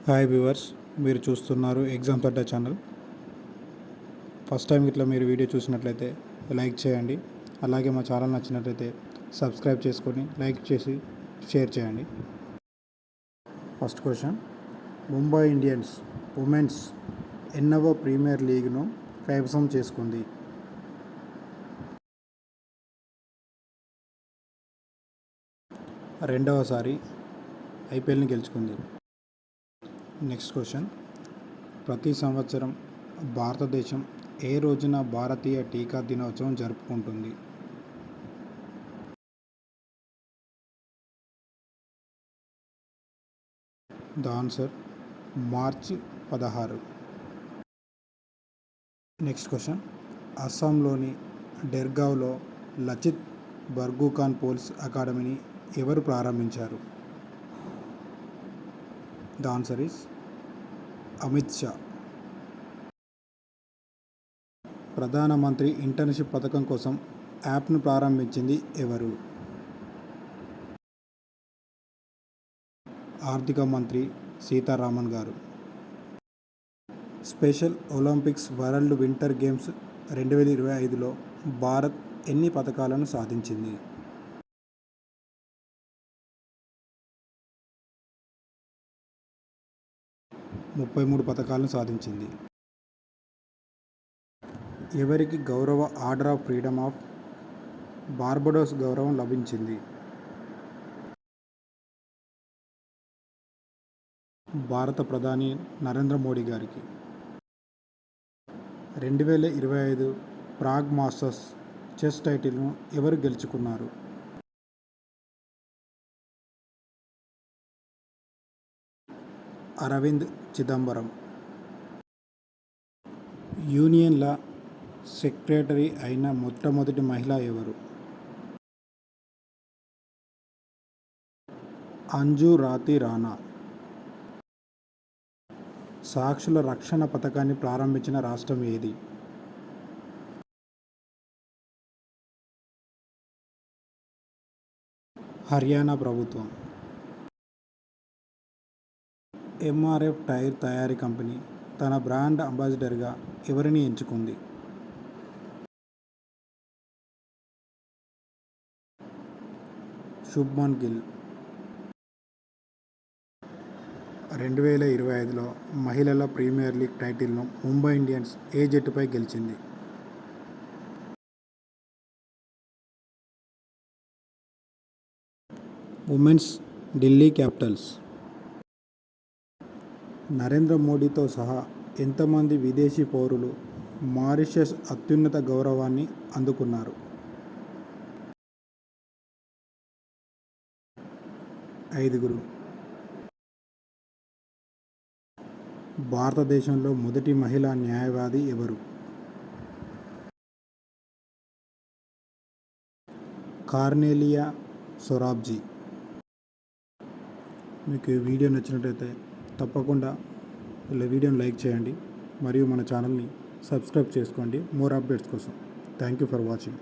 Hi viewers, మీరు చూస్తున్నారు exams అడ్డా channel. First time ఇట్లా మీరు వీడియో చూసినట్లయితే లైక్ చేయండి. అలాగే మా ఛానల్ నచ్చినట్లయితే సబ్స్క్రైబ్ చేసుకొని లైక్ చేసి షేర్ చేయండి. First question: Mumbai Indians women's ఎన్నవ ప్రీమియర్ లీగ్ను కైవసం చేసుకుంది? రెండవసారి ఐపీఎల్ని గెలుచుకుంది. నెక్స్ట్ క్వశ్చన్: ప్రతి సంవత్సరం భారతదేశం ఏ రోజున భారతీయ టీకా దినోత్సవం జరుపుకుంటుంది? ద ఆన్సర్ మార్చి 16. నెక్స్ట్ క్వశ్చన్: అస్సాంలోని డెర్గావ్లో లచిత్ బర్గుఖాన్ పోలీస్ అకాడమీని ఎవరు ప్రారంభించారు? The answer is Amit Shah. ప్రధానమంత్రి ఇంటర్న్షిప్ పథకం కోసం యాప్ను ప్రారంభించింది ఎవరు? ఆర్థిక మంత్రి సీతారామన్ గారు. Special Olympics world winter games 2025లో భారత్ ఎన్ని పథకాలను సాధించింది? ముప్పై 33 పథకాలను సాధించింది. ఎవరికి గౌరవ order of freedom of Barbados గౌరవం లభించింది? భారత ప్రధాని నరేంద్ర మోడీ గారికి. 2025 ప్రాగ్ మాస్టర్స్ చెస్ టైటిల్ను ఎవరు గెలుచుకున్నారు? అరవింద్ చిదంబరం. యూనియన్ల సెక్రటరీ అయిన మొట్టమొదటి మహిళ ఎవరు? అంజు రాతి రాణా. సాక్షుల రక్షణ పథకాన్ని ప్రారంభించిన రాష్ట్రం ఏది? హర్యానా ప్రభుత్వం. ఎంఆర్ఎఫ్ టైర్ తయారీ కంపెనీ తన బ్రాండ్ అంబాసిడర్గా ఎవరిని ఎంచుకుంది? శుభ్మన్ గిల్. 2025లో మహిళల ప్రీమియర్ లీగ్ టైటిల్ను ముంబై ఇండియన్స్ ఏ జట్టుపై గెలిచింది? Women's Delhi Capitals. నరేంద్ర మోడీతో సహా ఎంతమంది విదేశీ పౌరులు మారిషస్ అత్యున్నత గౌరవాన్ని అందుకున్నారు? 5. భారతదేశంలో మొదటి మహిళా న్యాయవాది ఎవరు? కార్నెలియా సొరాబ్జీ. మీకు ఈ వీడియో నచ్చినట్లయితే తప్పకుండా వీడియోని లైక్ చేయండి మరియు మన ఛానల్ని సబ్స్క్రైబ్ చేసుకోండి మోర్ అప్డేట్స్ కోసం. Thank you for watching.